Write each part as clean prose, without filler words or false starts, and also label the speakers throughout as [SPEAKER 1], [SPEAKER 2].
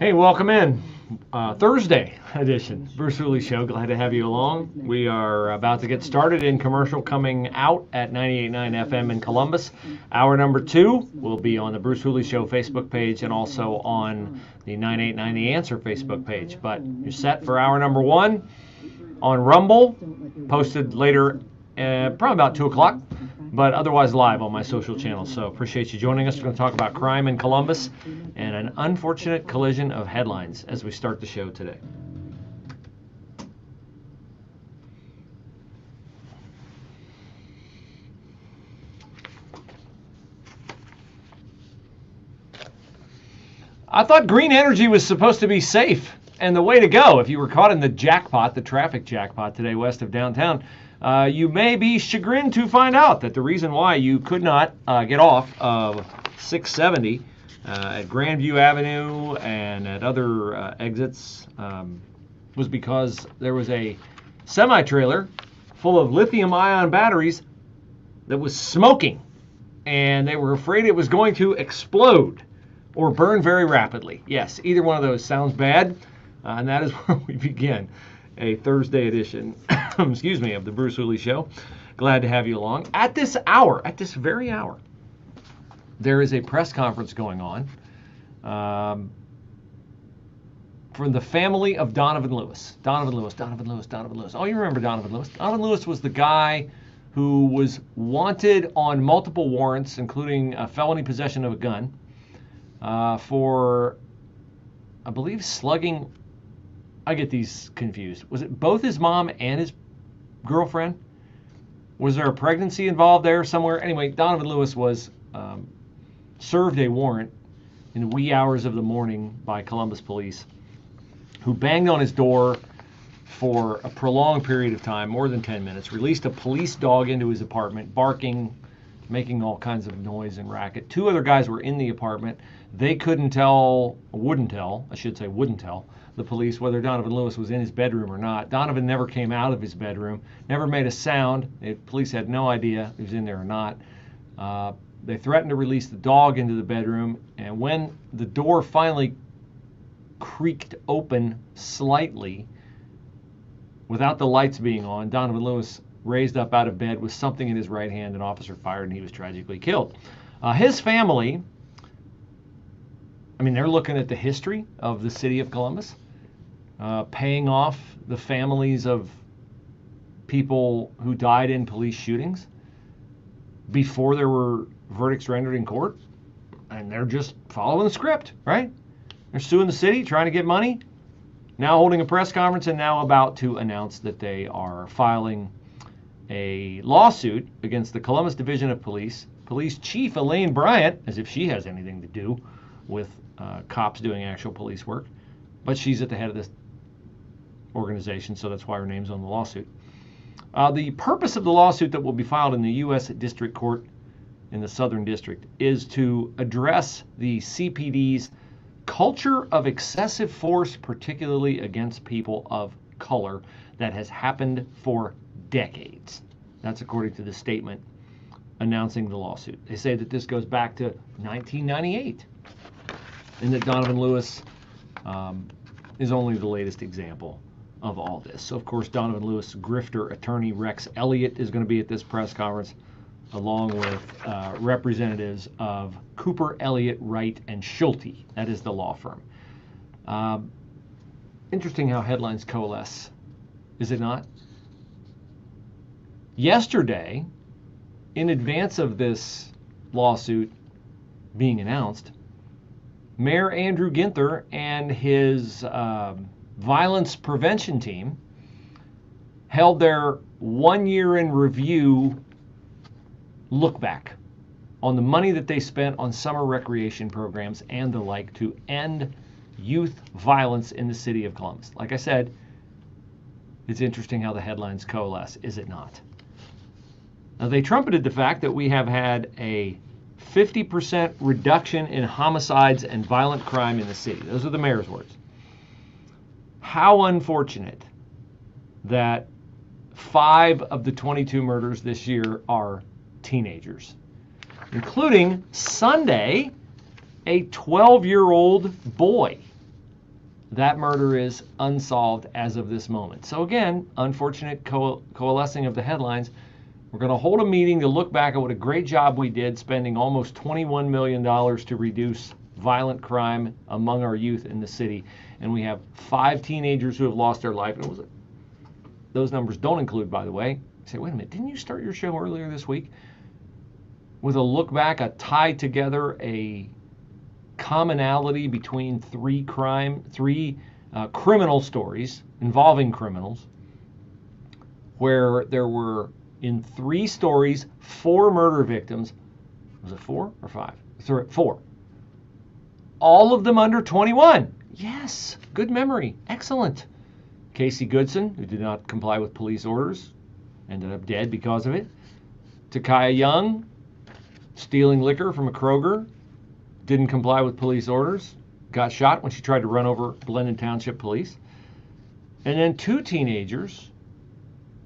[SPEAKER 1] Hey, welcome in. Thursday edition, Bruce Hooley Show. Glad to have you along. We are about to get started in commercial coming out at 98.9 FM in Columbus. Hour number 2 will be on the Bruce Hooley Show Facebook page and also on the 98.9 The Answer Facebook page. But you're set for hour number 1 on Rumble, posted later, probably about 2 o'clock. But otherwise live on my social channels. So appreciate you joining us. We're going to talk about crime in Columbus and an unfortunate collision of headlines as we start the show today. I thought green energy was supposed to be safe and the way to go. If you were caught in the jackpot, the traffic jackpot today west of downtown, you may be chagrined to find out that the reason why you could not get off of 670 at Grandview Avenue and at other exits was because there was a semi-trailer full of lithium-ion batteries that was smoking, and they were afraid it was going to explode or burn very rapidly. Yes, either one of those sounds bad, and that is where we begin. A Thursday edition, excuse me, of the Bruce Hooley Show. Glad to have you along. At this hour, at this very hour, there is a press conference going on from the family of Donovan Lewis. Donovan Lewis. Oh, you remember Donovan Lewis. Donovan Lewis was the guy who was wanted on multiple warrants, including felony possession of a gun, for, I believe, slugging. I get these confused. Was it both his mom and his girlfriend? Was there a pregnancy involved there somewhere? Anyway, Donovan Lewis was served a warrant in the wee hours of the morning by Columbus police, who banged on his door for a prolonged period of time, more than 10 minutes, released a police dog into his apartment, barking, making all kinds of noise and racket. 2 other guys were in the apartment. They wouldn't tell the police whether Donovan Lewis was in his bedroom or not. Donovan never came out of his bedroom, never made a sound. The police had no idea he was in there or not. They threatened to release the dog into the bedroom, and when the door finally creaked open slightly, without the lights being on, Donovan Lewis raised up out of bed with something in his right hand. An officer fired, and he was tragically killed. His family, I mean, they're looking at the history of the city of Columbus, paying off the families of people who died in police shootings before there were verdicts rendered in court. And they're just following the script, right? They're suing the city, trying to get money, now holding a press conference, and now about to announce that they are filing a lawsuit against the Columbus Division of Police Chief Elaine Bryant, as if she has anything to do with cops doing actual police work, but she's at the head of this organization, so that's why her name's on the lawsuit. The purpose of the lawsuit that will be filed in the U.S. District Court in the Southern District is to address the CPD's culture of excessive force, particularly against people of color, that has happened for decades. That's according to the statement announcing the lawsuit. They say that this goes back to 1998. And that Donovan Lewis is only the latest example of all this. So, of course, Donovan Lewis grifter attorney Rex Elliott is going to be at this press conference, along with representatives of Cooper, Elliott, Wright, and Schulte. That is the law firm. Interesting how headlines coalesce, is it not? Yesterday, in advance of this lawsuit being announced, Mayor Andrew Ginther and his violence prevention team held their 1 year in review look back on the money that they spent on summer recreation programs and the like to end youth violence in the city of Columbus. Like I said, it's interesting how the headlines coalesce, is it not? Now, they trumpeted the fact that we have had a 50% reduction in homicides and violent crime in the city. Those are the mayor's words. How unfortunate that 5 of the 22 murders this year are teenagers, including Sunday, a 12-year-old boy. That murder is unsolved as of this moment. So again, unfortunate coalescing of the headlines. We're going to hold a meeting to look back at what a great job we did, spending almost $21 million to reduce violent crime among our youth in the city. And we have 5 teenagers who have lost their life. And those numbers don't include, by the way. You say, wait a minute, didn't you start your show earlier this week with a look back, a tie together, a commonality between 3 criminal stories involving criminals, where there were, in 3 stories, 4 murder victims. Was it 4 or 5? 4. All of them under 21. Yes, good memory. Excellent. Casey Goodson, who did not comply with police orders, ended up dead because of it. Takaya Young, stealing liquor from a Kroger, didn't comply with police orders, got shot when she tried to run over Glendon Township police. And then 2 teenagers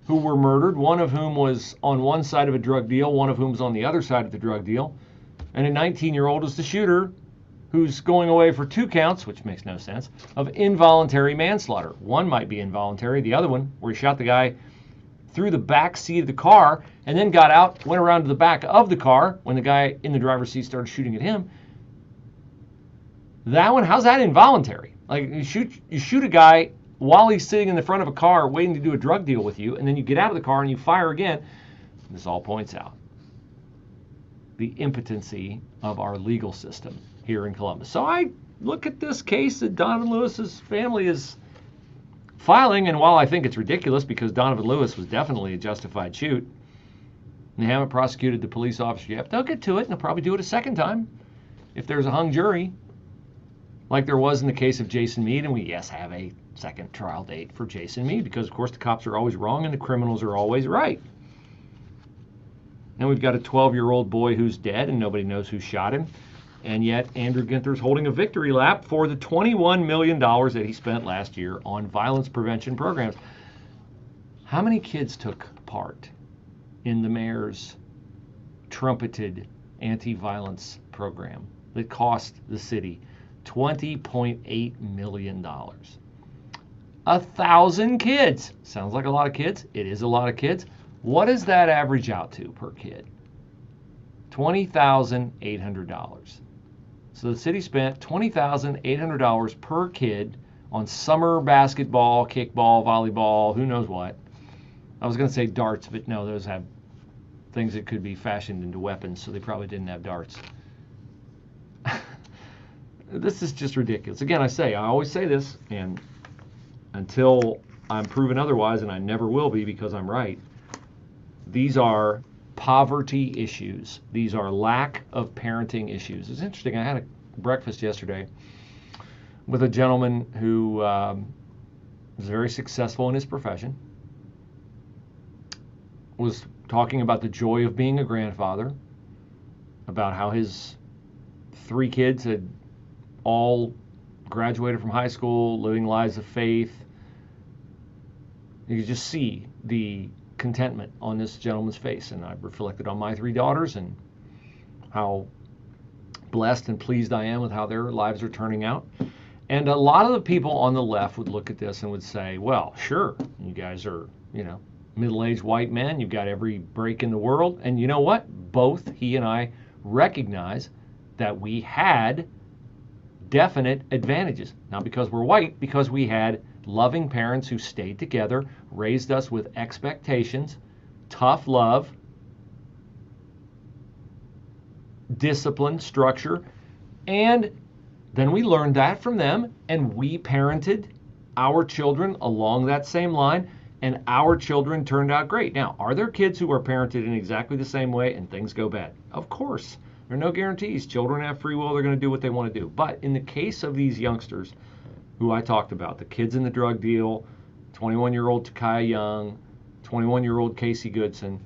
[SPEAKER 1] who were murdered, one of whom was on one side of a drug deal, one of whom was on the other side of the drug deal. And a 19-year-old is the shooter, who's going away for 2 counts, which makes no sense, of involuntary manslaughter. One might be involuntary, the other one, where he shot the guy through the back seat of the car and then got out, went around to the back of the car when the guy in the driver's seat started shooting at him. That one, how's that involuntary? Like, you shoot a guy while he's sitting in the front of a car waiting to do a drug deal with you, and then you get out of the car and you fire again. This all points out the impotency of our legal system here in Columbus. So I look at this case that Donovan Lewis's family is filing, and while I think it's ridiculous because Donovan Lewis was definitely a justified shoot, and they haven't prosecuted the police officer yet, they'll get to it, and they'll probably do it a second time if there's a hung jury, like there was in the case of Jason Mead. And we, yes, have a second trial date for Jason Mead because, of course, the cops are always wrong and the criminals are always right. And we've got a 12-year-old boy who's dead and nobody knows who shot him. And yet Andrew Ginther's holding a victory lap for the $21 million that he spent last year on violence prevention programs. How many kids took part in the mayor's trumpeted anti-violence program that cost the city $20.8 million? 1,000 kids. Sounds like a lot of kids. It is a lot of kids. What does that average out to per kid? $20,800. So the city spent $20,800 per kid on summer basketball, kickball, volleyball, who knows what. I was going to say darts, but no, those have things that could be fashioned into weapons, so they probably didn't have darts. This is just ridiculous. Again, I always say this, and until I'm proven otherwise, and I never will be because I'm right, these are poverty issues. These are lack of parenting issues. It's interesting. I had a breakfast yesterday with a gentleman who was very successful in his profession, was talking about the joy of being a grandfather, about how his 3 kids had all graduated from high school, living lives of faith. You could just see the contentment on this gentleman's face, and I reflected on my 3 daughters and how blessed and pleased I am with how their lives are turning out. And a lot of the people on the left would look at this and would say, well, sure, you guys are, middle-aged white men, you've got every break in the world. And you know what? Both he and I recognize that we had definite advantages. Not because we're white, because we had loving parents who stayed together, raised us with expectations, tough love, discipline, structure, and then we learned that from them, and we parented our children along that same line, and our children turned out great. Now, are there kids who are parented in exactly the same way and things go bad? Of course. There are no guarantees. Children have free will. They're going to do what they want to do. But in the case of these youngsters who I talked about, the kids in the drug deal, 21-year-old Takaya Young, 21-year-old Casey Goodson,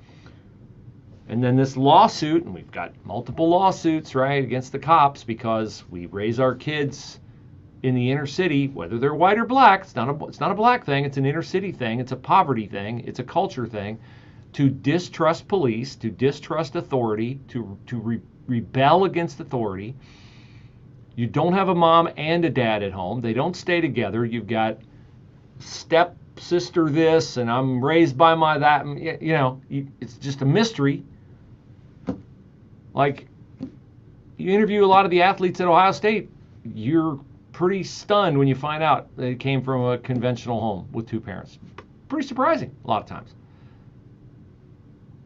[SPEAKER 1] and then this lawsuit, and we've got multiple lawsuits, right, against the cops because we raise our kids in the inner city, whether they're white or black. It's not a black thing. It's an inner city thing. It's a poverty thing. It's a culture thing. To distrust police, to distrust authority, to rebel against authority. You don't have a mom and a dad at home. They don't stay together. You've got stepsister this, and I'm raised by my that. You know, it's just a mystery. Like, you interview a lot of the athletes at Ohio State, you're pretty stunned when you find out they came from a conventional home with two parents. Pretty surprising a lot of times.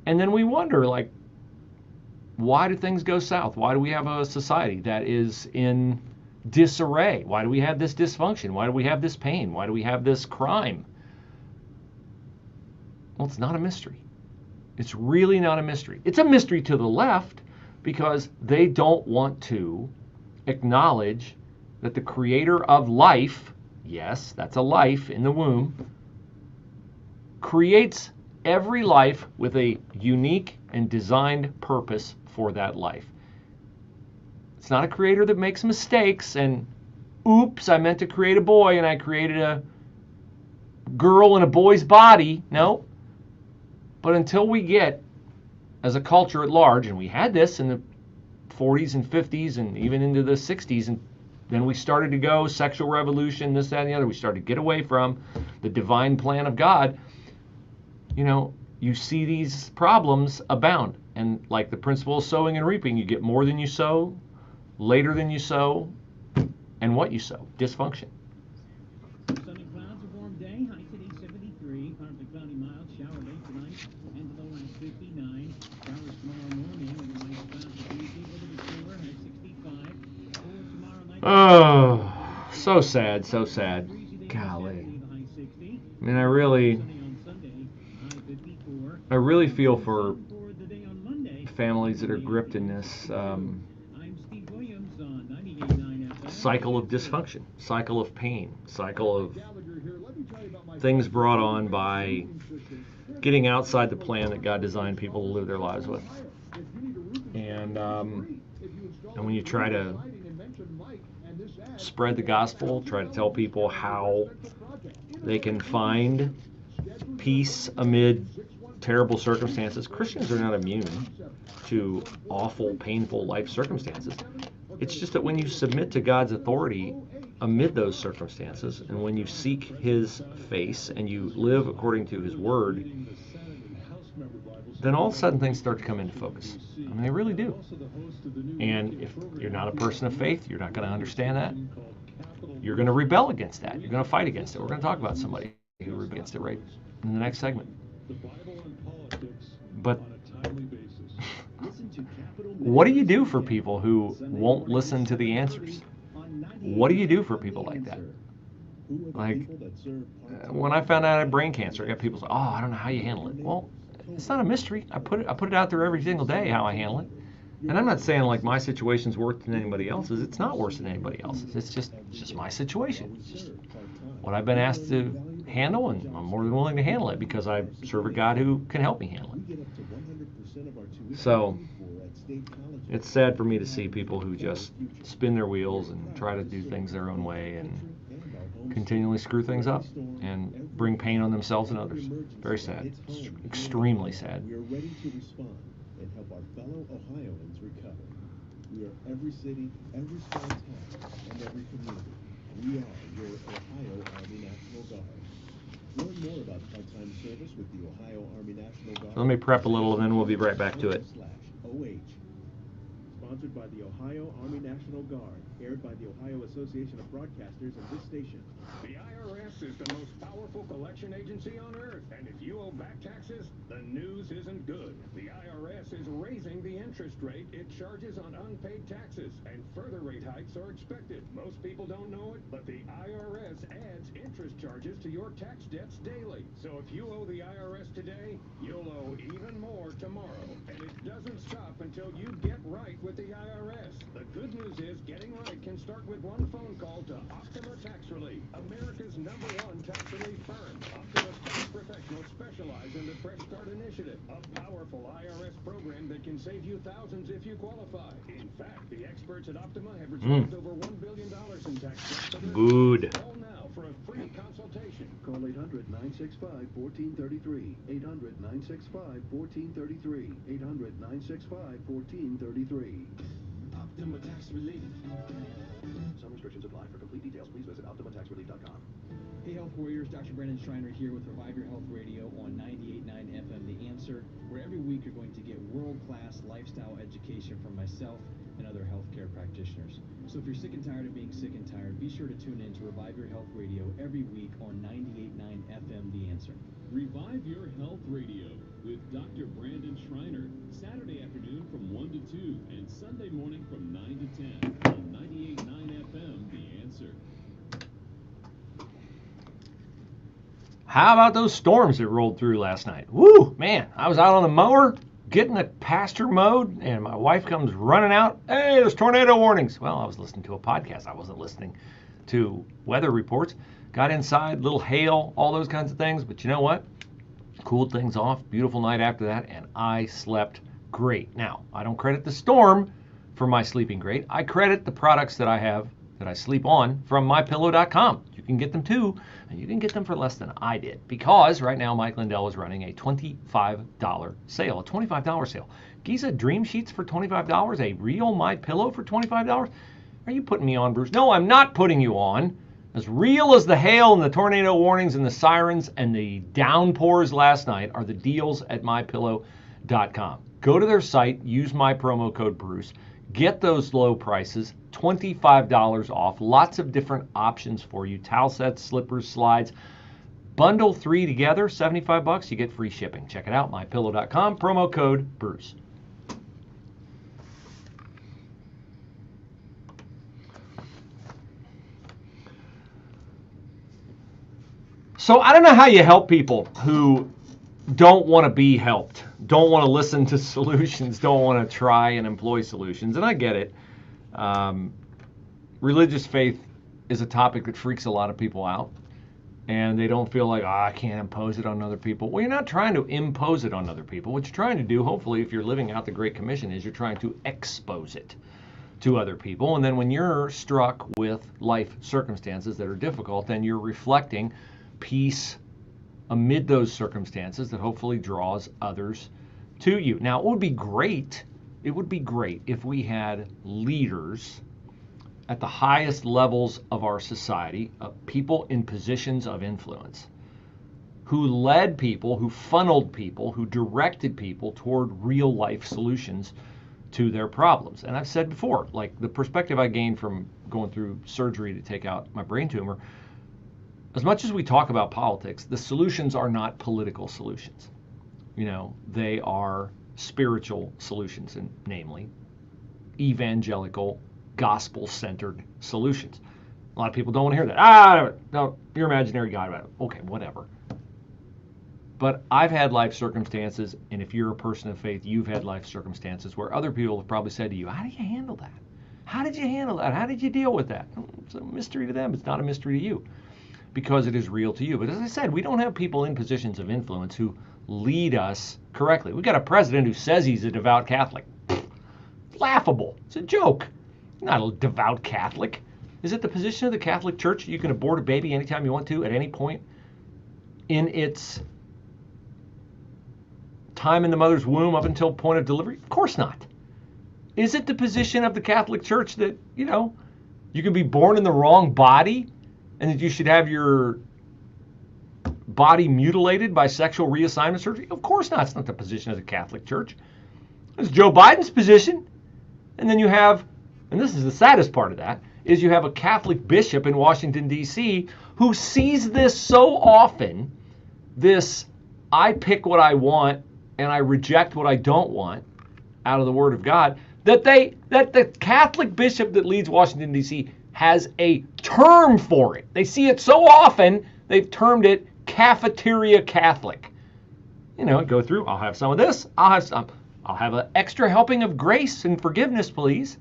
[SPEAKER 1] And then we wonder, like, why do things go south? Why do we have a society that is in disarray? Why do we have this dysfunction? Why do we have this pain? Why do we have this crime? Well, it's not a mystery. It's really not a mystery. It's a mystery to the left because they don't want to acknowledge that the creator of life, yes, that's a life in the womb, creates every life with a unique and designed purpose for that life. It's not a creator that makes mistakes and, oops, I meant to create a boy and I created a girl in a boy's body. No. But until we get, as a culture at large, and we had this in the 40s and 50s and even into the 60s, and then we started to go sexual revolution, this, that, and the other. We started to get away from the divine plan of God. You know, you see these problems abound. And like the principle of sowing and reaping, you get more than you sow, later than you sow, and what you sow. Dysfunction.
[SPEAKER 2] Sunny clouds, a warm day, high today 73, partly cloudy, mild, shower late tonight, and the low at 59. Showers tomorrow morning, and the night clouds are easy, a little bit cooler, high 65. Cool tomorrow night.
[SPEAKER 1] Oh, so sad, so sad. Golly. I mean, I really feel for families that are gripped in this cycle of dysfunction, cycle of pain, cycle of things brought on by getting outside the plan that God designed people to live their lives with. And when you try to spread the gospel, try to tell people how they can find peace amid terrible circumstances. Christians are not immune to awful, painful life circumstances. It's just that when you submit to God's authority amid those circumstances, and when you seek His face and you live according to His word, then all of a sudden things start to come into focus. I mean, they really do. And if you're not a person of faith, you're not going to understand that. You're going to rebel against that. You're going to fight against it. We're going to talk about somebody who rebels against it right in the next segment. But what do you do for people who won't listen to the answers? What do you do for people like that? Like, when I found out I had brain cancer, I got people say, "Oh, I don't know how you handle it." Well, it's not a mystery. I put it out there every single day how I handle it. And I'm not saying like my situation's worse than anybody else's. It's not worse than anybody else's. It's just my situation. It's just what I've been asked to handle, and I'm more than willing to handle it because I serve a God who can help me handle it. So it's sad for me to see people who just spin their wheels and try to do things their own way and continually screw things up and bring pain on themselves and others. Very sad. Extremely sad.
[SPEAKER 3] We are ready to respond and help our fellow Ohioans recover. We are every city, every small town, and every community. We are your Ohio Army National Guard. Learn more about part-time service with the Ohio Army National Guard.
[SPEAKER 1] Let me prep a little and then we'll be right back to it.
[SPEAKER 3] /OH. Sponsored by the Ohio Army National Guard. Aired by the Ohio Association of Broadcasters and this station.
[SPEAKER 4] The IRS is the most powerful collection agency on earth, and if you owe back taxes, the news isn't good. The IRS is raising the interest rate it charges on unpaid taxes, and further rate hikes are expected. Most people don't know it, but the IRS adds interest charges to your tax debts daily. So if you owe the IRS today, you'll owe even more tomorrow. And it doesn't stop until you get right with the IRS. The good news is getting right can start with one phone call to Optima Tax Relief, America's #1 tax relief firm. Optima's tax professionals specialize in the Fresh Start Initiative, a powerful IRS program that can save you thousands if you qualify. In fact, the experts at Optima have resolved over $1 billion in tax debt.
[SPEAKER 1] Good.
[SPEAKER 4] Call now for a free consultation.
[SPEAKER 3] Call 800-965-1433. 800-965-1433. 800-965-1433.
[SPEAKER 5] Optima Tax Relief. Some restrictions apply. For complete details, please visit OptimaTaxRelief.com.
[SPEAKER 2] Hey, Health Warriors, Dr. Brendan Schreiner here with Revive Your Health Radio on 98.9 FM The Answer, where every week you're going to get world-class lifestyle education from myself and other healthcare practitioners. So if you're sick and tired of being sick and tired, be sure to tune in to Revive Your Health Radio every week on 98.9 FM The Answer.
[SPEAKER 6] Revive Your Health Radio with Dr. Brandon Schreiner, Saturday afternoon from 1 to 2 and Sunday morning from 9 to 10 on 98.9 FM The Answer.
[SPEAKER 1] How about those storms that rolled through last night? Woo, man, I was out on the mower getting the pasture mowed, and my wife comes running out. Hey, there's tornado warnings. Well, I was listening to a podcast. I wasn't listening to weather reports. Got inside, little hail, all those kinds of things. But you know what? Cooled things off. Beautiful night after that, and I slept great. Now, I don't credit the storm for my sleeping great. I credit the products that I have that I sleep on from mypillow.com. You can get them too, and you can get them for less than I did, because right now Mike Lindell is running a $25 sale, a $25 sale. Giza Dream Sheets for $25, a real My Pillow for $25. Are you putting me on, Bruce? No, I'm not putting you on. As real as the hail and the tornado warnings and the sirens and the downpours last night are the deals at mypillow.com. Go to their site, use my promo code Bruce, get those low prices, $25 off, lots of different options for you, towel sets, slippers, slides. Bundle 3 together, $75, you get free shipping. Check it out, mypillow.com, promo code Bruce. So I don't know how you help people who don't want to be helped, don't want to listen to solutions, don't want to try and employ solutions. And I get it. Religious faith is a topic that freaks a lot of people out. And they don't feel like, I can't impose it on other people. Well, you're not trying to impose it on other people. What you're trying to do, hopefully, if you're living out the Great Commission, is you're trying to expose it to other people. And then when you're struck with life circumstances that are difficult, then you're reflecting peace amid those circumstances that hopefully draws others to you. Now, it would be great if we had leaders at the highest levels of our society, people in positions of influence, who led people, who funneled people, who directed people toward real life solutions to their problems. And I've said before, like the perspective I gained from going through surgery to take out my brain tumor, as much as we talk about politics, the solutions are not political solutions. You know, they are spiritual solutions, and namely evangelical, gospel-centered solutions. A lot of people don't want to hear that. No, your imaginary God. Okay, whatever. But I've had life circumstances, and if you're a person of faith, you've had life circumstances where other people have probably said to you, how do you handle that? How did you handle that? How did you deal with that? It's a mystery to them. It's not a mystery to you, because it is real to you. But as I said, we don't have people in positions of influence who lead us correctly. We've got a president who says he's a devout Catholic. Laughable. It's a joke. Not a devout Catholic. Is it the position of the Catholic Church you can abort a baby anytime you want to, at any point in its time in the mother's womb up until point of delivery? Of course not. Is it the position of the Catholic Church that, you know, you can be born in the wrong body and that you should have your body mutilated by sexual reassignment surgery? Of course not. It's not the position of the Catholic Church. It's Joe Biden's position. And then you have, and this is the saddest part of that, is you have a Catholic bishop in Washington, D.C. who sees this so often, this I pick what I want and I reject what I don't want out of the Word of God, that the Catholic bishop that leads Washington, D.C. has a term for it. They see it so often, they've termed it cafeteria Catholic. You know, go through, I'll have some of this, I'll have an extra helping of grace and forgiveness, please.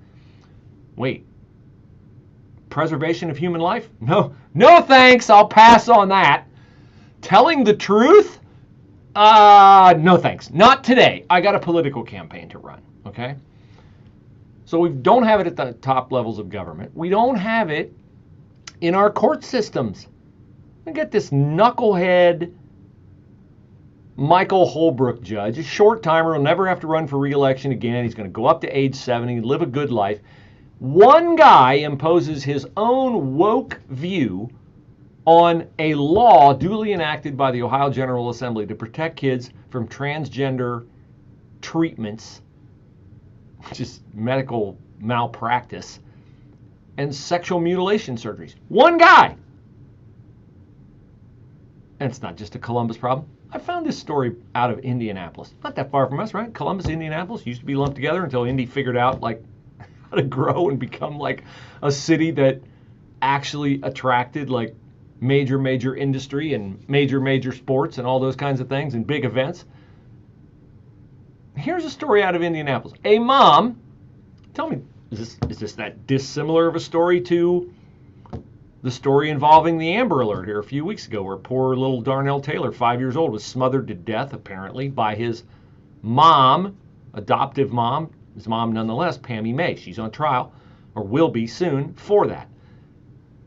[SPEAKER 1] Wait, preservation of human life? No thanks, I'll pass on that. Telling the truth? No thanks, not today. I got a political campaign to run, okay? So we don't have it at the top levels of government. We don't have it in our court systems. We get this knucklehead Michael Holbrook judge, a short timer, will never have to run for re-election again. He's going to go up to age 70, live a good life. One guy imposes his own woke view on a law duly enacted by the Ohio General Assembly to protect kids from transgender treatments, which is medical malpractice, and sexual mutilation surgeries. One guy. And it's not just a Columbus problem. I found this story out of Indianapolis. Not that far from us, right? Columbus, Indianapolis used to be lumped together until Indy figured out like how to grow and become like a city that actually attracted like major industry and major sports and all those kinds of things and big events. Here's a story out of Indianapolis. A mom, tell me, is this that dissimilar of a story to the story involving the Amber Alert here a few weeks ago, where poor little Darnell Taylor, 5 years old, was smothered to death, apparently, by his mom, adoptive mom, his mom nonetheless, Pammy May. She's on trial, or will be soon, for that.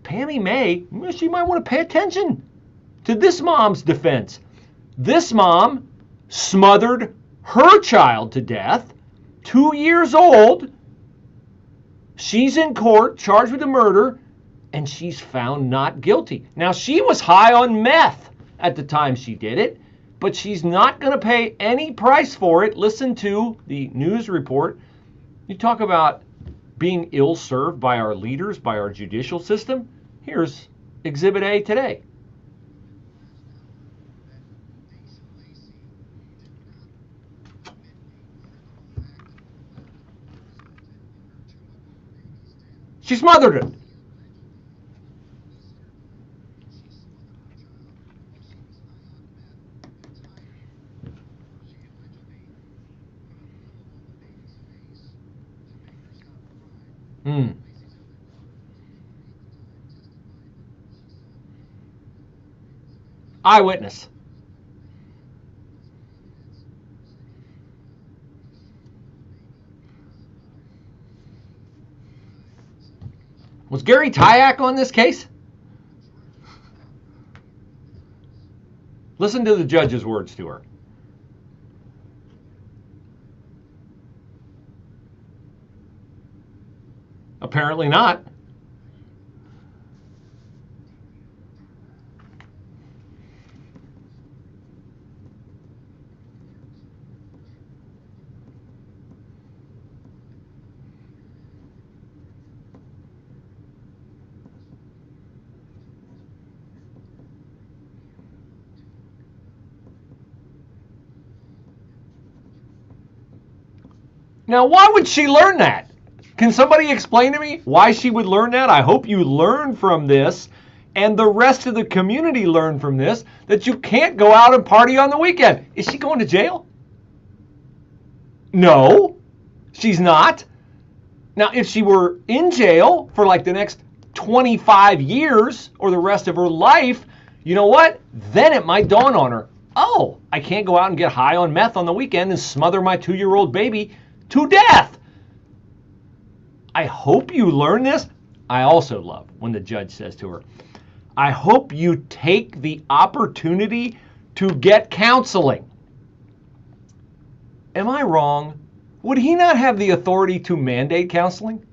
[SPEAKER 1] Pammy May, she might want to pay attention to this mom's defense. This mom smothered her child to death, 2 years old. She's in court, charged with the murder, and she's found not guilty. Now, she was high on meth at the time she did it, but she's not going to pay any price for it. Listen to the news report. You talk about being ill-served by our leaders, by our judicial system. Here's Exhibit A today. She smothered it. Eyewitness. Was Gary Tyack on this case? Listen to the judge's words to her. Apparently not. Now, why would she learn that? Can somebody explain to me why she would learn that? I hope you learn from this, and the rest of the community learn from this, that you can't go out and party on the weekend. Is she going to jail? No, she's not. Now, if she were in jail for like the next 25 years or the rest of her life, you know what? Then it might dawn on her, oh, I can't go out and get high on meth on the weekend and smother my 2-year-old baby to death. I hope you learn this. I also love when the judge says to her, I hope you take the opportunity to get counseling. Am I wrong? Would he not have the authority to mandate counseling?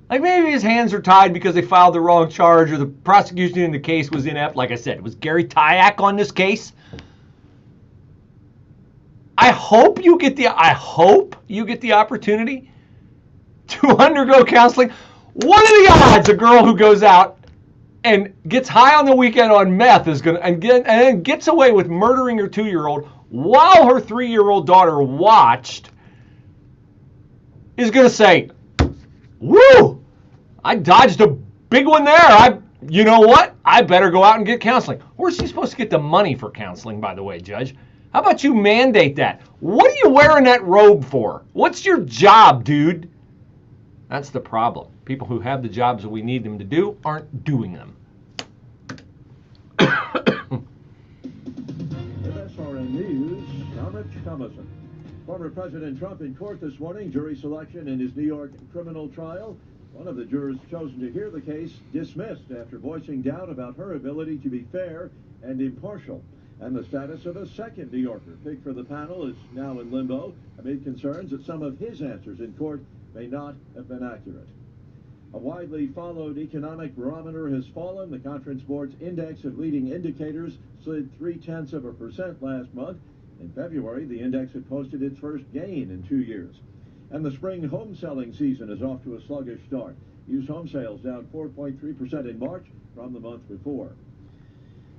[SPEAKER 1] Like maybe his hands are tied because they filed the wrong charge or the prosecution in the case was inept. Like I said, it was Gary Tyack on this case. I hope you get the opportunity to undergo counseling. What are the odds a girl who goes out and gets high on the weekend on meth is going to and then gets away with murdering her 2-year-old while her 3-year-old daughter watched is going to say, "Woo! I dodged a big one there. You know what? I better go out and get counseling." Where's she supposed to get the money for counseling, by the way, Judge? How about you mandate that? What are you wearing that robe for? What's your job, dude? That's the problem. People who have the jobs that we need them to do aren't doing them.
[SPEAKER 7] With SRN News, I'm Rich Thomason. Former President Trump in court this morning, jury selection in his New York criminal trial. One of the jurors chosen to hear the case dismissed after voicing doubt about her ability to be fair and impartial. And the status of a second New Yorker picked for the panel is now in limbo amid concerns that some of his answers in court may not have been accurate. A widely followed economic barometer has fallen. The Conference Board's index of leading indicators slid 0.3% last month. In February, the index had posted its first gain in 2 years. And the spring home selling season is off to a sluggish start. Used home sales down 4.3% in March from the month before.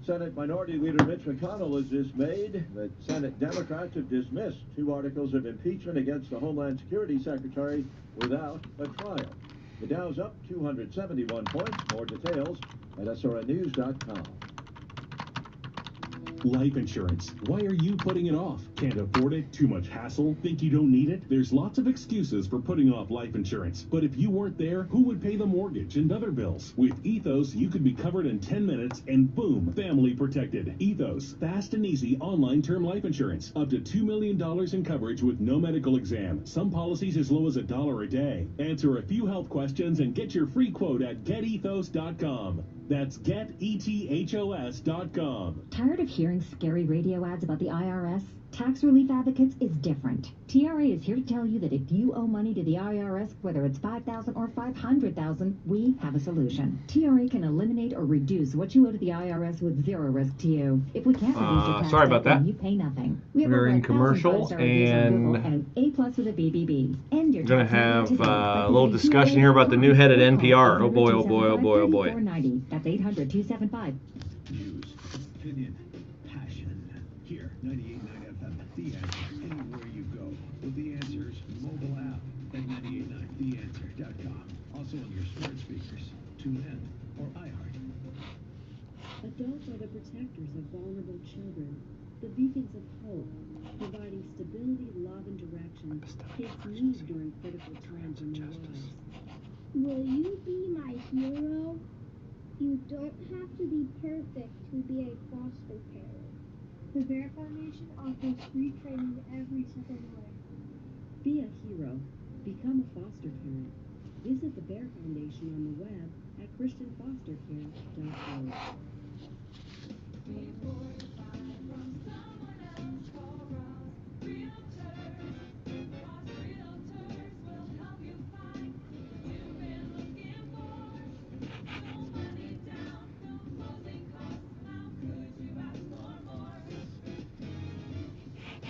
[SPEAKER 7] Senate Minority Leader Mitch McConnell is dismayed that Senate Democrats have dismissed 2 articles of impeachment against the Homeland Security Secretary without a trial. The Dow's up 271 points. More details at srnnews.com.
[SPEAKER 8] Life insurance. Why are you putting it off? Can't afford it? Too much hassle? Think you don't need it? There's lots of excuses for putting off life insurance. But if you weren't there, who would pay the mortgage and other bills? With Ethos, you could be covered in 10 minutes and boom, family protected. Ethos, fast and easy online term life insurance. Up to $2 million in coverage with no medical exam. Some policies as low as $1 a day. Answer a few health questions and get your free quote at getethos.com. That's getethos.com.
[SPEAKER 9] Tired of hearing scary radio ads about the IRS? Tax Relief Advocates is different. TRA is here to tell you that if you owe money to the IRS, whether it's $5,000 or $500,000, we have a solution. TRA can eliminate or reduce what you owe to the IRS with zero risk to you. If we can't reduce your tax
[SPEAKER 1] sorry about
[SPEAKER 9] debt,
[SPEAKER 1] that.
[SPEAKER 9] you pay nothing. We have
[SPEAKER 1] We're
[SPEAKER 9] over
[SPEAKER 1] in
[SPEAKER 9] 1,000
[SPEAKER 1] commercial,
[SPEAKER 9] five-star reviews on Google
[SPEAKER 1] and
[SPEAKER 9] A+ with a BBB. And your
[SPEAKER 1] we're going to
[SPEAKER 9] tax
[SPEAKER 1] have
[SPEAKER 9] today by
[SPEAKER 1] a little
[SPEAKER 9] visiting
[SPEAKER 1] discussion here about the new head at NPR. Oh boy, oh boy, oh boy, oh boy.
[SPEAKER 9] 800-275-3490. That's 800-275.
[SPEAKER 3] News, opinion, passion. Here, 98.9 FM, The Answer. Anywhere you go with The Answer's mobile app at 98.9theanswer.com. Also on your smart speakers, TuneIn, or iHeart.
[SPEAKER 10] Adults are the protectors of vulnerable children, the beacons of hope, providing stability, love, and direction kids need during critical times in their lives.
[SPEAKER 11] Will you be my hero? You don't have to be perfect to be a foster parent. The Bear Foundation offers free training every step of the way.
[SPEAKER 10] Be a hero. Become a foster parent. Visit the Bear Foundation on the web at christianfostercare.org.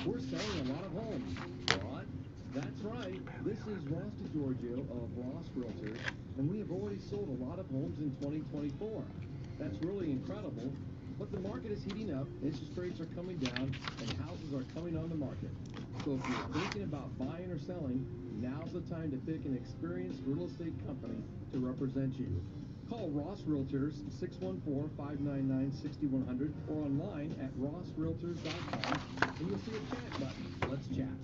[SPEAKER 12] We're selling a lot of homes. What? That's right. This is Ross DiGiorgio of Ross Realtors, and we have already sold a lot of homes in 2024. That's really incredible. But the market is heating up, interest rates are coming down, and houses are coming on the market. So if you're thinking about buying or selling, now's the time to pick an experienced real estate company to represent you. Call Ross Realtors 614-599-6100 or online at rossrealtors.com, and you'll see a chat button. Let's chat.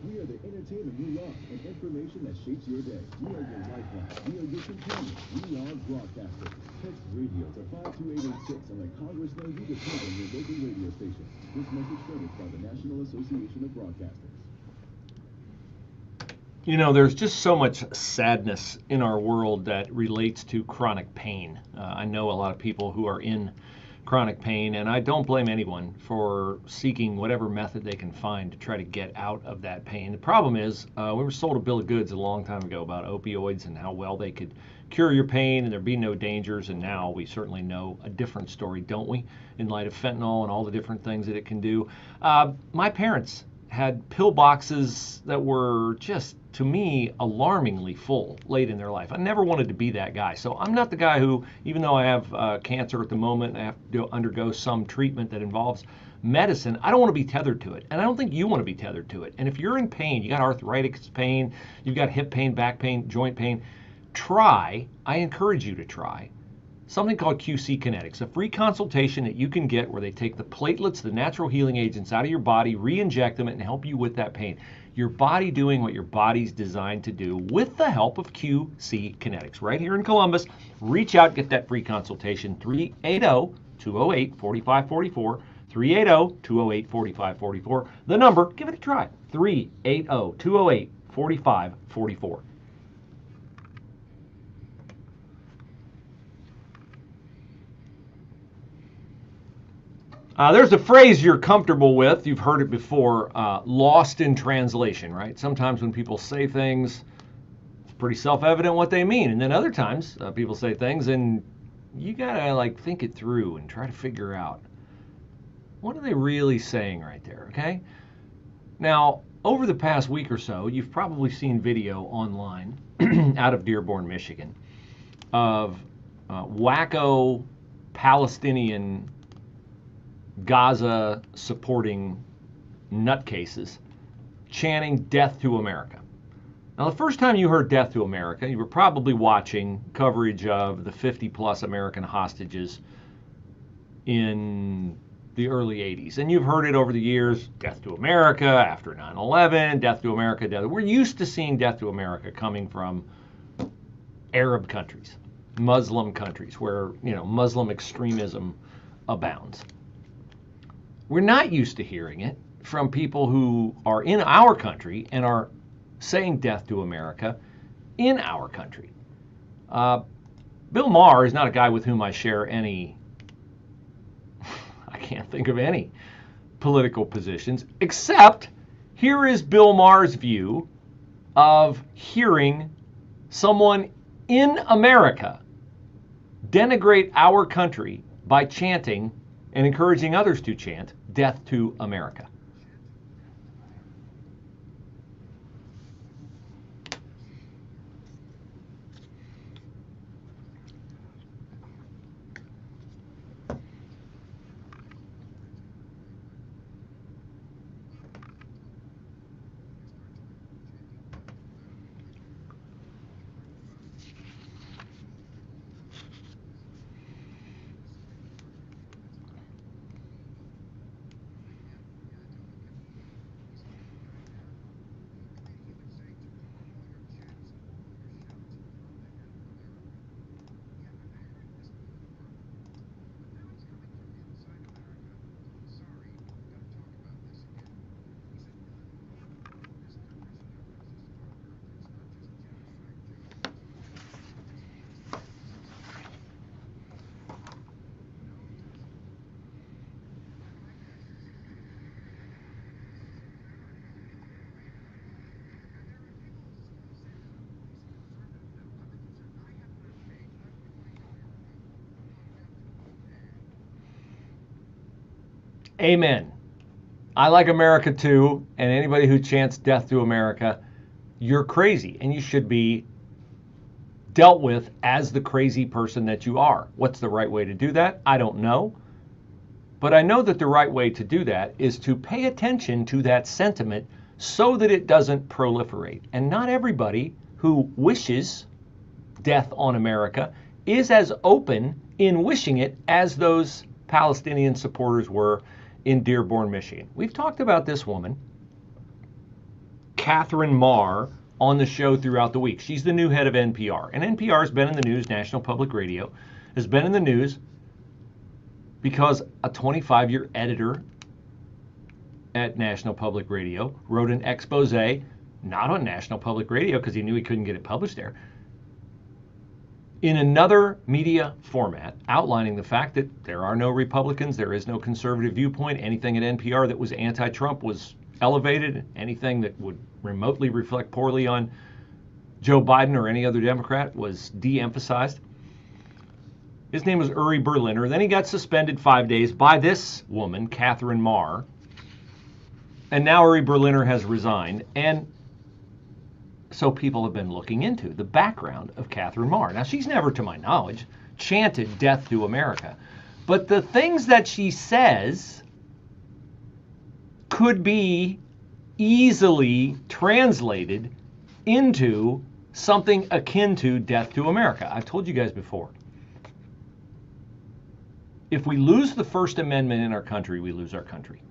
[SPEAKER 3] We are the entertainment you love and information that shapes your day. We are your lifeline. We are your companion. We are broadcasters. Text radio to 52886 and let Congress know you depend on your local radio station. This message furnished by the National Association of Broadcasters.
[SPEAKER 1] You know, there's just so much sadness in our world that relates to chronic pain. I know a lot of people who are in chronic pain, and I don't blame anyone for seeking whatever method they can find to try to get out of that pain. The problem is, we were sold a bill of goods a long time ago about opioids and how well they could cure your pain and there'd be no dangers, and now we certainly know a different story, don't we, in light of fentanyl and all the different things that it can do. My parents had pill boxes that were just, to me, alarmingly full late in their life. I never wanted to be that guy. So I'm not the guy who, even though I have cancer at the moment and I have to undergo some treatment that involves medicine, I don't want to be tethered to it. And I don't think you want to be tethered to it. And if you're in pain, you got arthritis pain, you've got hip pain, back pain, joint pain, I encourage you to try something called QC Kinetics, a free consultation that you can get where they take the platelets, the natural healing agents out of your body, re-inject them, and help you with that pain. Your body doing what your body's designed to do with the help of QC Kinetics. Right here in Columbus, reach out, get that free consultation, 380-208-4544, 380-208-4544. The number, give it a try, 380-208-4544. 45-44. There's a phrase you're comfortable with. You've heard it before, lost in translation, right? Sometimes when people say things, it's pretty self-evident what they mean. And then other times, people say things and you gotta like think it through and try to figure out, what are they really saying right there, okay? Now, over the past week or so, you've probably seen video online out of Dearborn, Michigan, of wacko Palestinian Gaza supporting nutcases chanting death to America. Now, the first time you heard death to America, you were probably watching coverage of the 50-plus American hostages in the early 80s. And you've heard it over the years, death to America, after 9/11, death to America, death. We're used to seeing death to America coming from Arab countries, Muslim countries, where, you know, Muslim extremism abounds. We're not used to hearing it from people who are in our country and are saying death to America in our country. Bill Maher is not a guy with whom I share any, I can't think of any political positions, except here is Bill Maher's view of hearing someone in America denigrate our country by chanting and encouraging others to chant death to America. Amen. I like America too, and anybody who chants death to America, you're crazy, and you should be dealt with as the crazy person that you are. What's the right way to do that? I don't know. But I know that the right way to do that is to pay attention to that sentiment so that it doesn't proliferate. And not everybody who wishes death on America is as open in wishing it as those Palestinian supporters were in Dearborn, Michigan. We've talked about this woman, Catherine Marr, on the show throughout the week. She's the new head of NPR. And NPR has been in the news, National Public Radio, has been in the news because a 25-year editor at National Public Radio wrote an expose, not on National Public Radio because he knew he couldn't get it published there, in another media format, outlining the fact that there are no Republicans, there is no conservative viewpoint. Anything at NPR that was anti-Trump was elevated. Anything that would remotely reflect poorly on Joe Biden or any other Democrat was de-emphasized. His name was Uri Berliner. Then he got suspended 5 days by this woman, Catherine Marr. And now Uri Berliner has resigned. And so people have been looking into the background of Catherine Marr. Now, she's never, to my knowledge, chanted death to America. But the things that she says could be easily translated into something akin to death to America. I've told you guys before. If we lose the First Amendment in our country, we lose our country.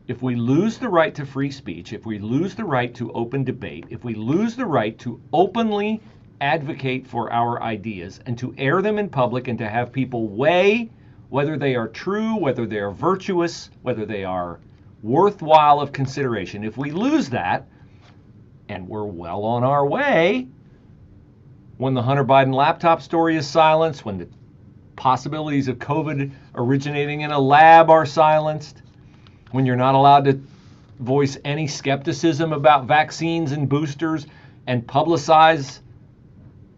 [SPEAKER 1] If we lose the right to free speech, if we lose the right to open debate, if we lose the right to openly advocate for our ideas and to air them in public and to have people weigh whether they are true, whether they are virtuous, whether they are worthwhile of consideration, if we lose that, and we're well on our way when the Hunter Biden laptop story is silenced, when the possibilities of COVID originating in a lab are silenced, when you're not allowed to voice any skepticism about vaccines and boosters and publicize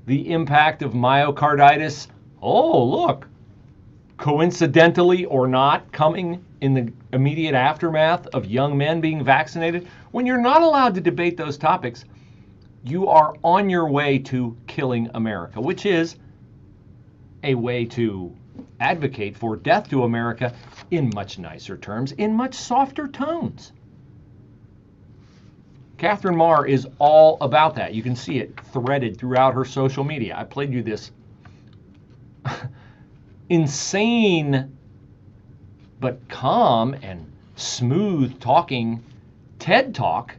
[SPEAKER 1] the impact of myocarditis. Oh, look, coincidentally or not, coming in the immediate aftermath of young men being vaccinated. When you're not allowed to debate those topics, you are on your way to killing America, which is a way to advocate for death to America in much nicer terms, in much softer tones. Catherine Marr is all about that. You can see it threaded throughout her social media. I played you this insane but calm and smooth talking TED Talk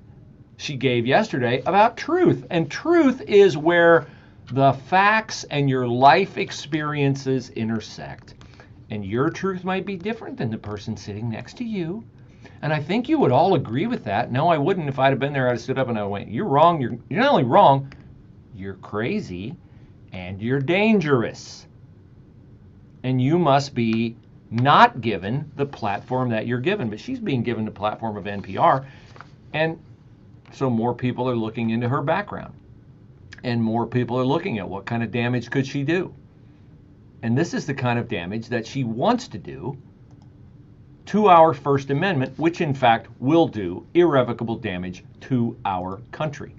[SPEAKER 1] she gave yesterday about truth. And truth is where the facts and your life experiences intersect. And your truth might be different than the person sitting next to you. And I think you would all agree with that. No, I wouldn't. If I'd have been there, I'd have stood up and I went, you're wrong. You're not only wrong, you're crazy and you're dangerous. And you must be not given the platform that you're given. But she's being given the platform of NPR. And so more people are looking into her background. And more people are looking at what kind of damage could she do. And this is the kind of damage that she wants to do to our First Amendment, which in fact will do irrevocable damage to our country.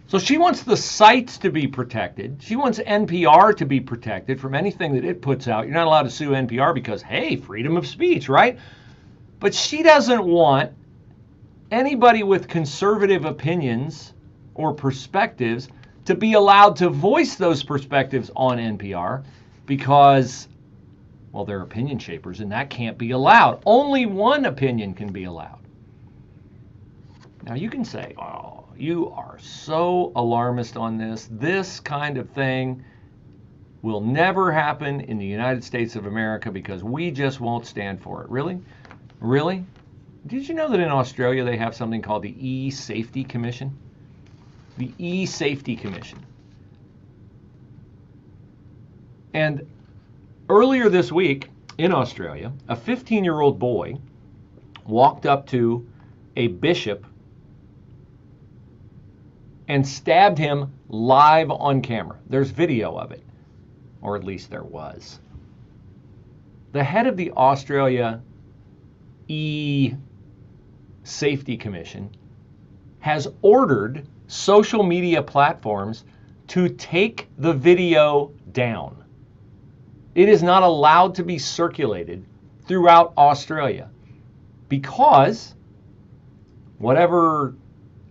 [SPEAKER 1] So she wants the sites to be protected. She wants NPR to be protected from anything that it puts out. You're not allowed to sue NPR because, hey, freedom of speech, right? But she doesn't want anybody with conservative opinions or perspectives to be allowed to voice those perspectives on NPR because, well, they're opinion shapers, and that can't be allowed. Only one opinion can be allowed. Now, you can say, oh, you are so alarmist on this. This kind of thing will never happen in the United States of America because we just won't stand for it. Really? Really? Did you know that in Australia they have something called the E-Safety Commission? The E-Safety Commission. And earlier this week in Australia, a 15-year-old boy walked up to a bishop and stabbed him live on camera. There's video of it, or at least there was. The head of the Australia E-Safety Commission has ordered social media platforms to take the video down. It is not allowed to be circulated throughout Australia because whatever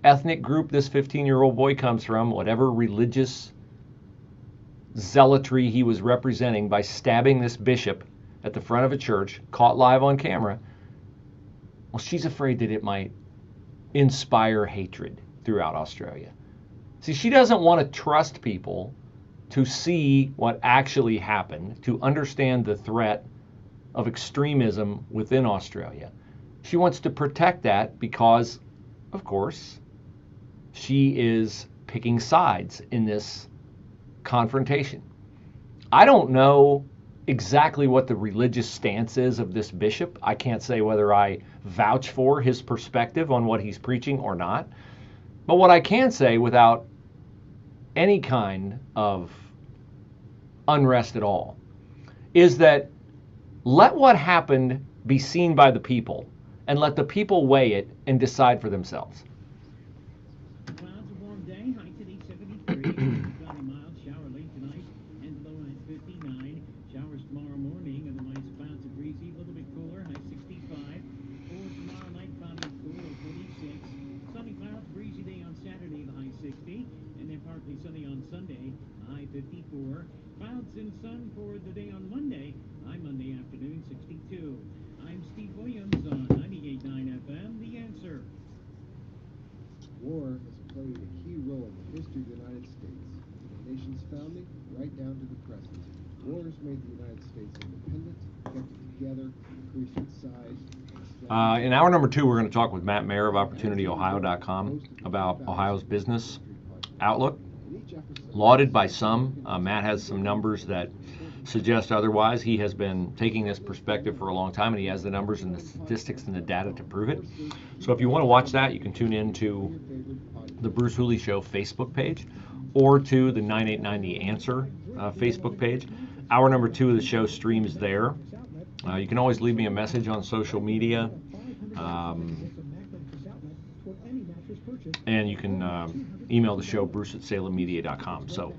[SPEAKER 1] ethnic group this 15-year-old boy comes from, whatever religious zealotry he was representing by stabbing this bishop at the front of a church, caught live on camera, well, she's afraid that it might inspire hatred throughout Australia. See, she doesn't want to trust people to see what actually happened, to understand the threat of extremism within Australia. She wants to protect that because, of course, she is picking sides in this confrontation. I don't know exactly what the religious stance is of this bishop. I can't say whether I vouch for his perspective on what he's preaching or not. But what I can say without any kind of unrest at all is that let what happened be seen by the people and let the people weigh it and decide for themselves.
[SPEAKER 2] Clouds, a warm day, high today 73, cloudy mild, shower late tonight, and low at 59. Showers tomorrow morning, otherwise clouds are breezy, a little bit cooler, high 65. For tomorrow night, cloudy and cool, 46. Sunny clouds, breezy day on Saturday.
[SPEAKER 12] together, increase its size.
[SPEAKER 1] In hour number 2, we're going to talk with Matt Mayer of OpportunityOhio.com about Ohio's business outlook. Lauded by some, Matt has some numbers that suggest otherwise. He has been taking this perspective for a long time, and he has the numbers and the statistics and the data to prove it. So if you want to watch that, you can tune in to the Bruce Hooley Show Facebook page or to the 989 The Answer Facebook page. Hour number 2 of the show streams there. You can always leave me a message on social media. And you can email the show, bruce@salemmedia.com. So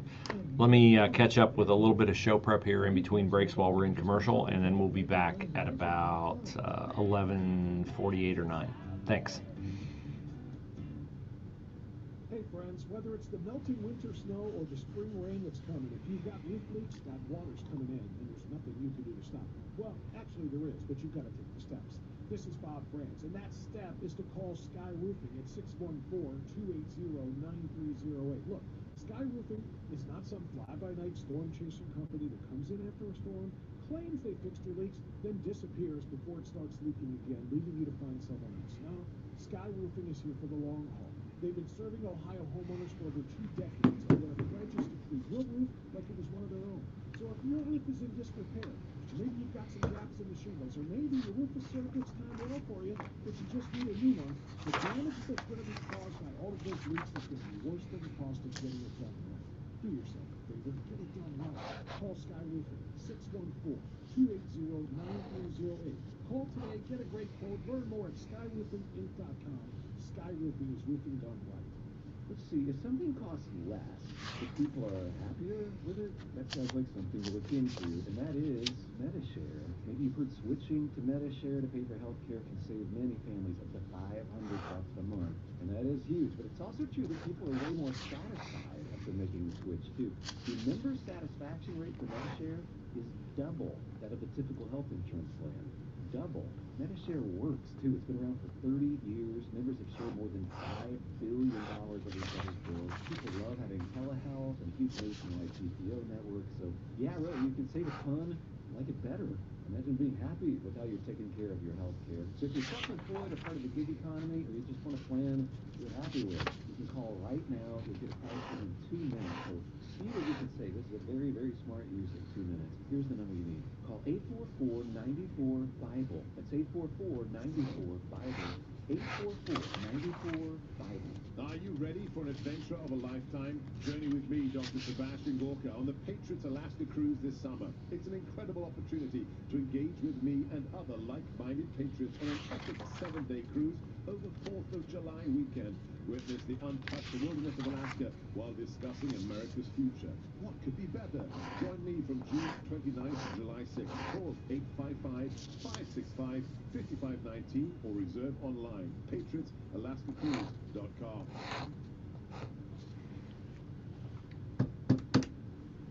[SPEAKER 1] let me catch up with a little bit of show prep here in between breaks while we're in commercial, and then we'll be back at about 11:48 or 9. Thanks.
[SPEAKER 13] Hey friends, whether it's the melting winter snow or the spring rain that's coming, if you've got roof leaks, that water's coming in, and there's nothing you can do to stop it. Well, actually there is, but you've got to take the steps. This is Bob France, and that step is to call Sky Roofing at 614-280-9308. Look, Sky Roofing is not some fly-by-night storm-chasing company that comes in after a storm, claims they fixed your leaks, then disappears before it starts leaking again, leaving you to find someone else. No, Sky Roofing is here for the long haul. They've been serving Ohio homeowners for over 2 decades, and they're pledges to treat your roof like it was one of their own. So if your roof is in disrepair, maybe you've got some gaps in the shingles, or maybe your roof is served its time well for you, but you just need a new one, the damage that's going to be caused by all of those leaks is going to be worse than the cost of getting it done right. Do yourself a favor, get it done right. Call Sky Roofing, 614-280-9308. Call today, get a great quote, learn more at skyroofinginc.com. Sky Roofing is roofing done right.
[SPEAKER 12] Let's see, if something costs less, if people are happier with it, that sounds like something to look into, and that is Medishare. Maybe you've heard switching to Medishare to pay for health care can save many families up to $500 a month, and that is huge. But it's also true that people are way more satisfied after making the switch, too. The member satisfaction rate for Medishare is double that of a typical health insurance plan. Double. Medishare works, too. It's been around for 30 years. Members have shared more than $5 billion of each other's bills. People love having telehealth and huge nationwide PPO networks. So, yeah, really, you can save a ton, like it better. Imagine being happy with how you're taking care of your health care. So if you're self-employed or part of the gig economy, or you just want a plan you're happy with, you can call right now. You'll get a price within 2 minutes. So see what you can save. This is a very, very smart use of 2 minutes. Here's the number you need. Call 844-94-BIBLE. That's 844-94-BIBLE. 844-94-BIBLE.
[SPEAKER 8] Are you ready for an adventure of a lifetime? Journey with me, Dr. Sebastian Gorka, on the Patriots Alaska Cruise this summer. It's an incredible opportunity to engage with me and other like-minded patriots on an epic 7-day cruise over 4th of July weekend. Witness the untouched wilderness of Alaska while discussing America's future. What could be better? Join me from June 29th to July 6th. Call 855-565-5519 or reserve online. PatriotsAlaskaCruise.com.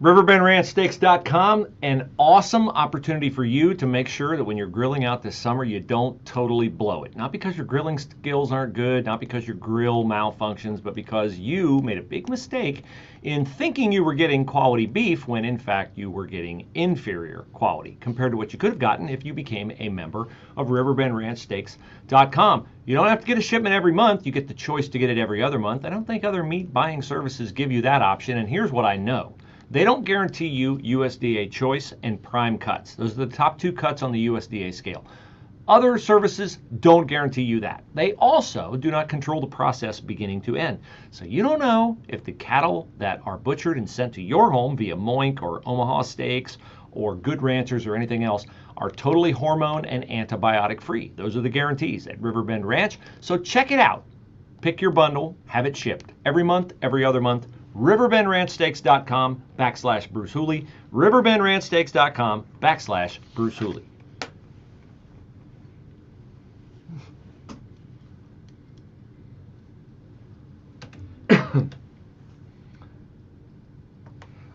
[SPEAKER 1] RiverbendRanchSteaks.com, an awesome opportunity for you to make sure that when you're grilling out this summer, you don't totally blow it. Not because your grilling skills aren't good, not because your grill malfunctions, but because you made a big mistake in thinking you were getting quality beef when in fact you were getting inferior quality compared to what you could have gotten if you became a member of RiverbendRanchSteaks.com. You don't have to get a shipment every month. You get the choice to get it every other month. I don't think other meat buying services give you that option, and here's what I know. They don't guarantee you USDA choice and prime cuts. Those are the top 2 cuts on the USDA scale. Other services don't guarantee you that. They also do not control the process beginning to end. So you don't know if the cattle that are butchered and sent to your home via Moink or Omaha Steaks or Good Ranchers or anything else are totally hormone and antibiotic free. Those are the guarantees at Riverbend Ranch. So check it out. Pick your bundle, have it shipped every month, every other month. RiverbendRanchSteaks.com/Bruce Hooley. RiverbendRanchSteaks.com/Bruce Hooley.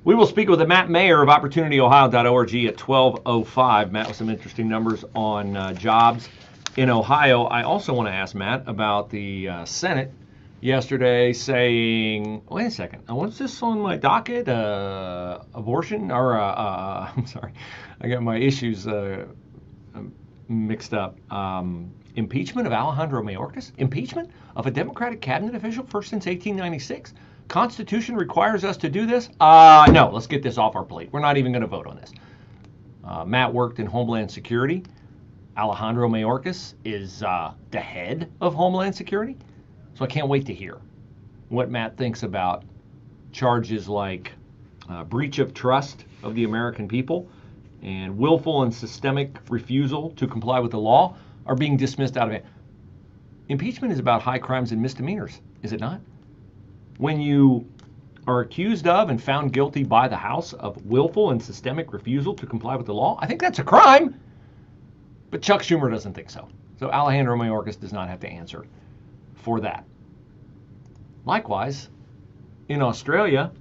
[SPEAKER 1] We will speak with Matt Mayer of OpportunityOhio.org at 12:05. Matt with some interesting numbers on jobs in Ohio. I also want to ask Matt about the Senate yesterday saying, wait a second, what's this on my docket? Abortion? Or, I'm sorry, I got my issues mixed up. Impeachment of Alejandro Mayorkas? Impeachment of a Democratic cabinet official first since 1896? Constitution requires us to do this? No, let's get this off our plate. We're not even going to vote on this. Matt worked in Homeland Security. Alejandro Mayorkas is the head of Homeland Security. So I can't wait to hear what Matt thinks about charges like breach of trust of the American people and willful and systemic refusal to comply with the law are being dismissed out of it. Impeachment is about high crimes and misdemeanors, is it not? When you are accused of and found guilty by the House of willful and systemic refusal to comply with the law, I think that's a crime. But Chuck Schumer doesn't think so. So Alejandro Mayorkas does not have to answer for that. Likewise, in Australia,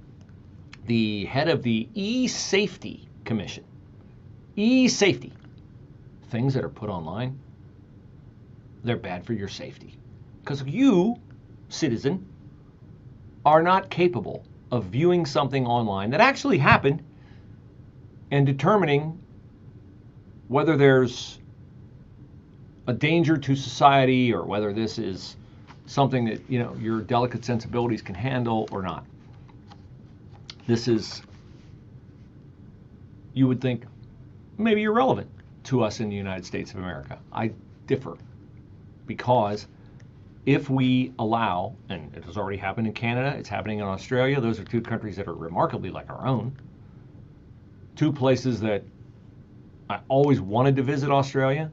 [SPEAKER 1] the head of the e-safety commission, e-safety, things that are put online, they're bad for your safety. Because you, citizen, are not capable of viewing something online that actually happened and determining whether there's a danger to society or whether this is something that, you know, your delicate sensibilities can handle or not. This is, you would think, maybe irrelevant to us in the United States of America. I differ, because if we allow, and it has already happened in Canada, it's happening in Australia, those are two countries that are remarkably like our own, two places that I always wanted to visit. Australia,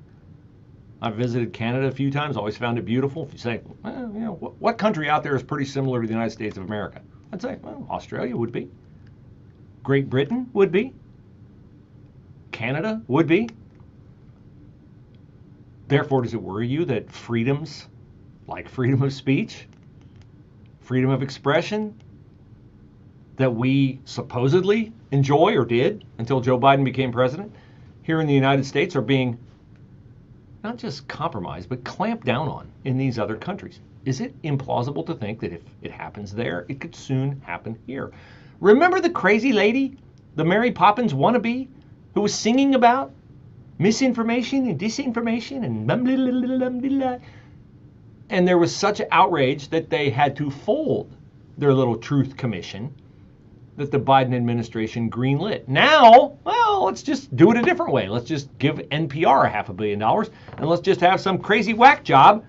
[SPEAKER 1] I've visited Canada a few times, always found it beautiful. If you say, well, you know, what country out there is pretty similar to the United States of America? I'd say, well, Australia would be. Great Britain would be. Canada would be. Therefore, does it worry you that freedoms like freedom of speech, freedom of expression, that we supposedly enjoy or did until Joe Biden became president, here in the United States are being not just compromised, but clamped down on in these other countries? Is it implausible to think that if it happens there, it could soon happen here? Remember the crazy lady, the Mary Poppins wannabe, who was singing about misinformation and disinformation and blah, blah, blah, blah, blah, blah. And there was such outrage that they had to fold their little truth commission that the Biden administration greenlit. Now, well, let's just do it a different way. Let's just give NPR $500 million, and let's just have some crazy whack job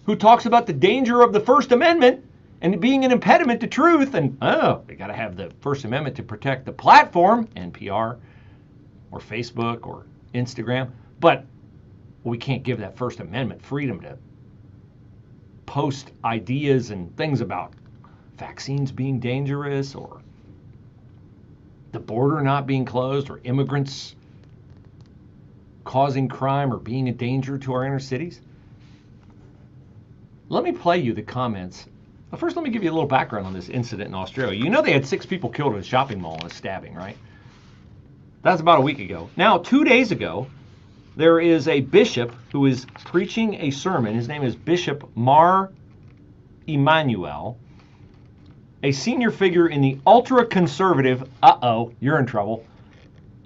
[SPEAKER 1] who talks about the danger of the First Amendment and being an impediment to truth. And, oh, they got to have the First Amendment to protect the platform, NPR or Facebook or Instagram. But we can't give that First Amendment freedom to post ideas and things about vaccines being dangerous or the border not being closed or immigrants causing crime or being a danger to our inner cities. Let me play you the comments. But first, let me give you a little background on this incident in Australia. You know they had 6 people killed at a shopping mall in a stabbing, right? That's about a week ago. Now, 2 days ago, there is a bishop who is preaching a sermon. His name is Bishop Mar Emanuel, a senior figure in the ultra-conservative, you're in trouble,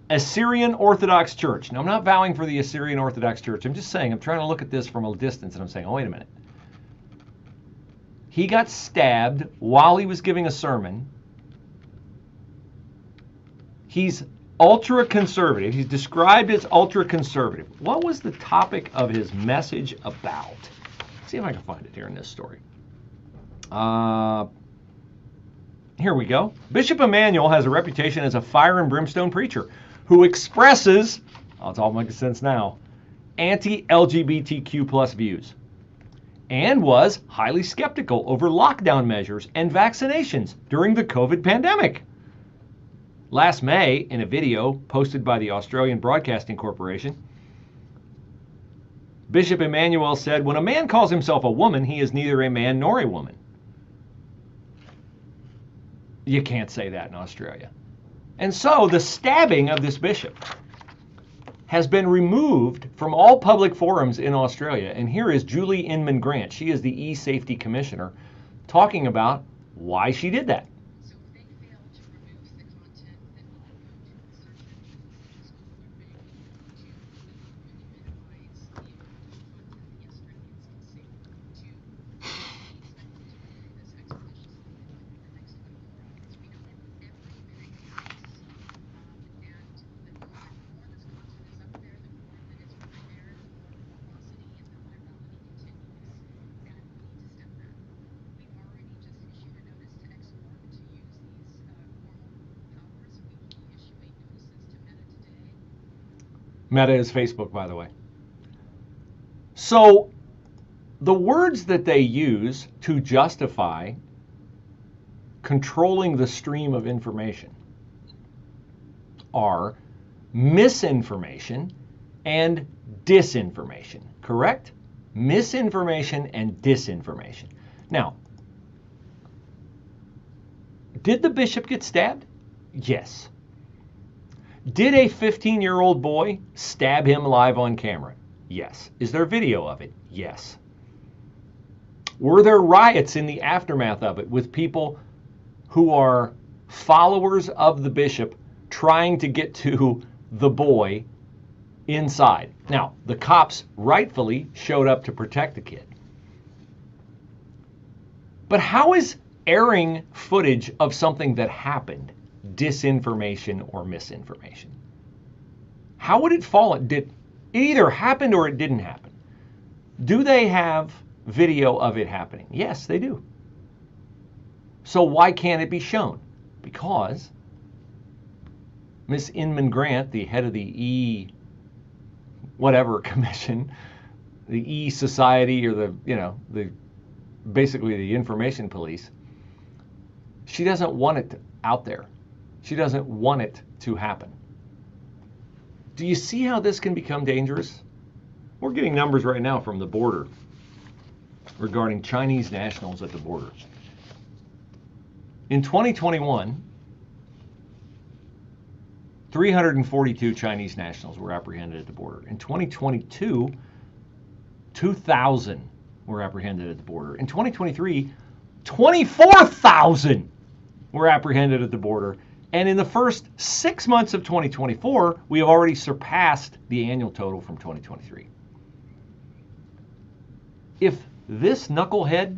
[SPEAKER 1] Assyrian Orthodox Church. Now, I'm not vowing for the Assyrian Orthodox Church. I'm just saying, I'm trying to look at this from a distance, and I'm saying, oh, wait a minute. He got stabbed while he was giving a sermon. He's ultra-conservative. He's described as ultra-conservative. What was the topic of his message about? Let's see if I can find it here in this story. Here we go. Bishop Emanuel has a reputation as a fire and brimstone preacher who expresses, it's all making sense now, anti-LGBTQ plus views, and was highly skeptical over lockdown measures and vaccinations during the COVID pandemic. Last May, in a video posted by the Australian Broadcasting Corporation, Bishop Emanuel said, when a man calls himself a woman, he is neither a man nor a woman. You can't say that in Australia. And so the stabbing of this bishop has been removed from all public forums in Australia. And here is Julie Inman Grant. She is the e-safety commissioner talking about why she did that. Meta is Facebook, by the way. So the words that they use to justify controlling the stream of information are misinformation and disinformation, correct? Misinformation and disinformation. Now, did the bishop get stabbed? Yes. Did a 15-year-old boy stab him live on camera? Yes. Is there video of it? Yes. Were there riots in the aftermath of it with people who are followers of the bishop trying to get to the boy inside? Now, the cops rightfully showed up to protect the kid. But how is airing footage of something that happened disinformation or misinformation? How would it fall? It either happened or it didn't happen. Do they have video of it happening? Yes, they do. So why can't it be shown? Because Miss Inman Grant, the head of the whatever commission, the E-Society, or basically the information police, she doesn't want it out there. She doesn't want it to happen. Do you see how this can become dangerous? We're getting numbers right now from the border regarding Chinese nationals at the border. In 2021, 342 Chinese nationals were apprehended at the border. In 2022, 2,000 were apprehended at the border. In 2023, 24,000 were apprehended at the border. And in the first 6 months of 2024, we have already surpassed the annual total from 2023. If this knucklehead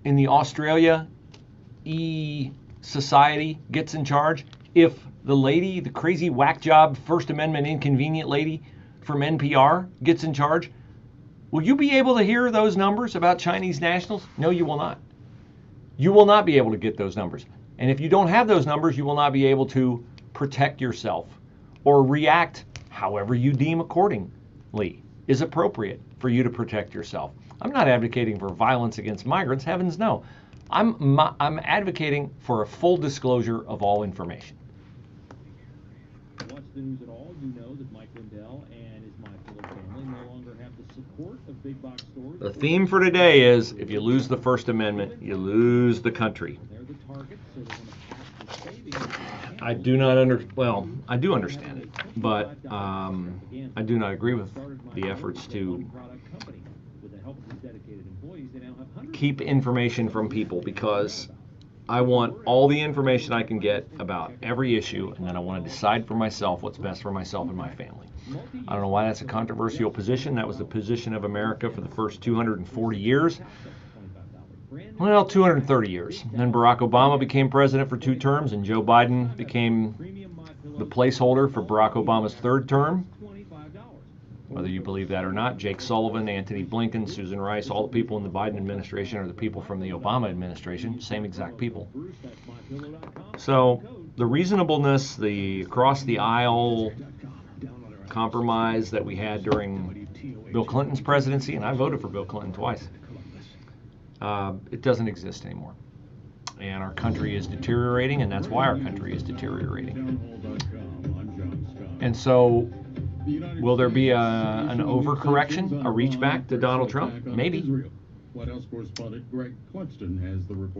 [SPEAKER 1] in the Australia E-Society gets in charge, if the lady, the crazy whack job First Amendment inconvenient lady from NPR gets in charge, will you be able to hear those numbers about Chinese nationals? No, you will not. You will not be able to get those numbers. And if you don't have those numbers, you will not be able to protect yourself or react however you deem accordingly is appropriate for you to protect yourself. I'm not advocating for violence against migrants, heavens no. I'm advocating for a full disclosure of all information.
[SPEAKER 2] Watch the news at all, you know that Mike Lindell and his My Pillow family no longer have the support of big box stores.
[SPEAKER 1] The theme for today is, if you lose the First Amendment, you lose the country.
[SPEAKER 2] They're the target, so they're going to pass the savings.
[SPEAKER 1] I do not I do understand it, but I do not agree with the efforts to keep information from people, because I want all the information I can get about every issue, and then I want to decide for myself what's best for myself and my family. I don't know why that's a controversial position. That was the position of America for the first 240 years. Well, 230 years. Then Barack Obama became president for 2 terms, and Joe Biden became the placeholder for Barack Obama's 3rd term. Whether you believe that or not, Jake Sullivan, Anthony Blinken, Susan Rice, all the people in the Biden administration are the people from the Obama administration, same exact people. So the reasonableness, the across the aisle compromise that we had during Bill Clinton's presidency, and I voted for Bill Clinton twice, it doesn't exist anymore. And our country is deteriorating, and that's why our country is deteriorating. And so, will there be an overcorrection, a reach back to Donald Trump? Maybe.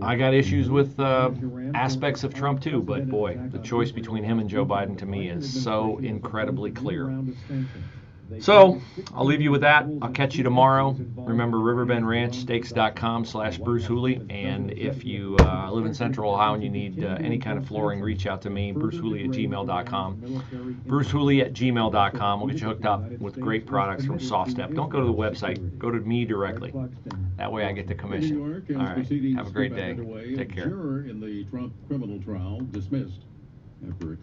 [SPEAKER 1] I got issues with aspects of Trump too, but boy, the choice between him and Joe Biden to me is so incredibly clear. So, I'll leave you with that. I'll catch you tomorrow. Remember, riverbendranchsteaks.com/Bruce Hooley. And if you live in Central Ohio and you need any kind of flooring, reach out to me, brucehooley@gmail.com. brucehooley@gmail.com. We'll get you hooked up with great products from SoftStep. Don't go to the website. Go to me directly. That way I get the commission. All right. Have a great day. Take care.
[SPEAKER 8] Juror in the Trump criminal trial dismissed after